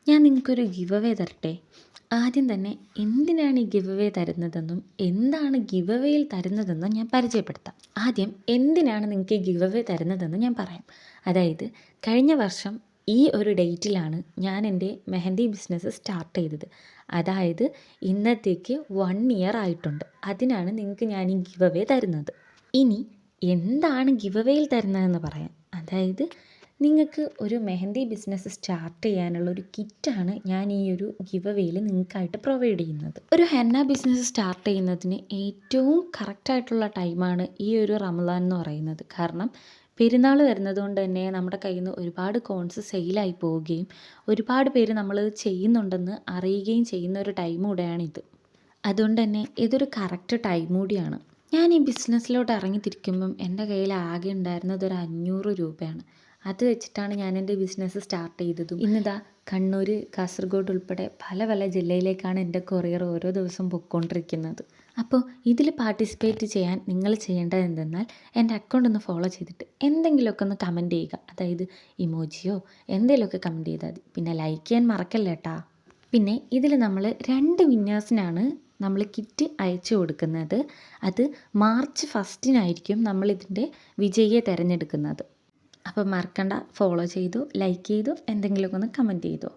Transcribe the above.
ഞാൻ നിങ്ങൾക്കൊരു give away തരട്ടെ? ആദ്യം തന്നെ എന്തിനാണ് ഈ ഗിവ് അവേ തരുന്നതെന്നും എന്താണ് ഗിവ് അവേയിൽ തരുന്നതെന്നും ഞാൻ പരിചയപ്പെടുത്താം. ആദ്യം എന്തിനാണ് നിങ്ങൾക്ക് ഈ ഗിവ് അവേ തരുന്നതെന്ന് ഞാൻ പറയാം. അതായത് കഴിഞ്ഞ വർഷം ഈ ഒരു ഡേറ്റിലാണ് ഞാൻ എൻ്റെ മെഹന്തി ബിസിനസ് സ്റ്റാർട്ട് ചെയ്തത്. അതായത് ഇന്നത്തേക്ക് 1 ഇയർ ആയിട്ടുണ്ട്. അതിനാണ് നിങ്ങൾക്ക് ഞാൻ ഈ ഗിവ് അവേ തരുന്നത്. ഇനി എന്താണ് ഗിവ് അവേയിൽ തരുന്നതെന്ന് പറയാം. അതായത് നിങ്ങൾക്ക് ഒരു മെഹന്തി ബിസിനസ് സ്റ്റാർട്ട് ചെയ്യാനുള്ള ഒരു കിറ്റാണ് ഞാൻ ഈ ഒരു ഗിവ് അവേയിൽ നിങ്ങൾക്കായിട്ട് പ്രൊവൈഡ് ചെയ്യുന്നത്. ഒരു ഹെന്ന ബിസിനസ് സ്റ്റാർട്ട് ചെയ്യുന്നതിന് ഏറ്റവും കറക്റ്റായിട്ടുള്ള ടൈമാണ് ഈ ഒരു റമദാൻ എന്ന് പറയുന്നത്. കാരണം പെരുന്നാൾ വരുന്നത് കൊണ്ട് തന്നെ നമ്മുടെ കയ്യിൽ നിന്ന് ഒരുപാട് കോൺസ് സെയിലായി പോവുകയും ഒരുപാട് പേര് നമ്മൾ ചെയ്യുന്നുണ്ടെന്ന് അറിയുകയും ചെയ്യുന്ന ഒരു ടൈം കൂടെയാണിത്. അതുകൊണ്ട് തന്നെ ഇതൊരു കറക്റ്റ് ടൈം കൂടിയാണ്. ഞാൻ ഈ ബിസിനസ്സിലോട്ട് ഇറങ്ങിത്തിരിക്കുമ്പം എൻ്റെ കയ്യിൽ ആകെ ഉണ്ടായിരുന്നത് ഒരു 500 രൂപയാണ്. അത് വെച്ചിട്ടാണ് ഞാൻ എൻ്റെ ബിസിനസ് സ്റ്റാർട്ട് ചെയ്തതും. ഇന്നിതാ കണ്ണൂർ, കാസർഗോഡ് ഉൾപ്പെടെ പല പല ജില്ലയിലേക്കാണ് എൻ്റെ കൊറിയർ ഓരോ ദിവസം പൊയ്ക്കൊണ്ടിരിക്കുന്നത്. അപ്പോൾ ഇതിൽ പാർട്ടിസിപ്പേറ്റ് ചെയ്യാൻ നിങ്ങൾ ചെയ്യേണ്ടത് എന്തെന്നാൽ എൻ്റെ അക്കൗണ്ട് ഒന്ന് ഫോളോ ചെയ്തിട്ട് എന്തെങ്കിലുമൊക്കെ ഒന്ന് കമൻറ്റ് ചെയ്യുക. അതായത് ഇമോജിയോ എന്തെങ്കിലുമൊക്കെ കമൻറ്റ് ചെയ്താൽ മതി. പിന്നെ ലൈക്ക് ചെയ്യാൻ മറക്കല്ലേ കേട്ടാ. പിന്നെ ഇതിൽ നമ്മൾ 2 വിന്നേഴ്സിനാണ് നമ്മൾ കിറ്റ് അയച്ചു കൊടുക്കുന്നത്. അത് മാർച്ച് 1 നമ്മളിതിൻ്റെ വിജയിയെ തിരഞ്ഞെടുക്കുന്നത്. അപ്പോൾ മറക്കണ്ട, ഫോളോ ചെയ്തു, ലൈക്ക് ചെയ്തു, എന്തെങ്കിലുമൊക്കെ ഒന്ന് കമൻറ്റ് ചെയ്തു.